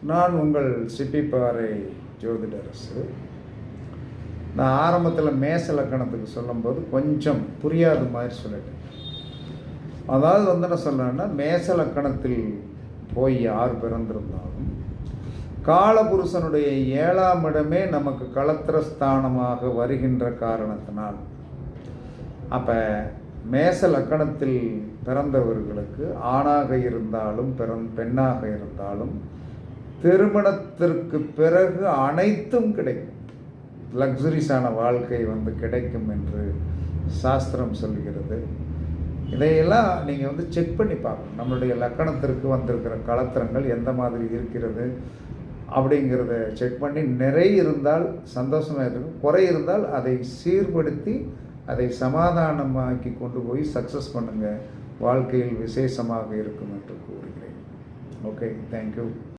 நான் உங்கள் சிப்பிப்பாறை ஜோதிடரசு. நான் ஆரம்பத்தில் மேச லக்கணத்துக்கு சொல்லும்போது கொஞ்சம் புரியாத மாதிரி சொல்லிட்டேன். அதாவது என்ன சொல்கிறேன்னா, மேச லக்கணத்தில் போய் யார் பிறந்திருந்தாலும் காலபுருஷனுடைய 7ஆம் இடமே நமக்கு களத்திர ஸ்தானமாக வருகின்ற காரணத்தினால், அப்போ மேச லக்கணத்தில் பிறந்தவர்களுக்கு ஆணாக இருந்தாலும் பெண்ணாக இருந்தாலும் திருமணத்திற்கு பிறகு அனைத்தும் கிடைக்கும். லக்ஸுரிஸான வாழ்க்கை கிடைக்கும் என்று சாஸ்திரம் சொல்கிறது. இதையெல்லாம் நீங்கள் செக் பண்ணி பார்க்கணும். நம்மளுடைய லக்கணத்திற்கு வந்திருக்கிற களத்திரங்கள் எந்த மாதிரி இருக்கிறது அப்படிங்கிறத செக் பண்ணி, நிறைய இருந்தால் சந்தோஷமாக இருக்கும், குறை இருந்தால் அதை சீர்படுத்தி அதை சமாதானமாக்கி கொண்டு போய் சக்ஸஸ் பண்ணுங்கள். வாழ்க்கையில் விசேஷமாக இருக்கும் என்று கூறுகிறேன். Okay, thank you.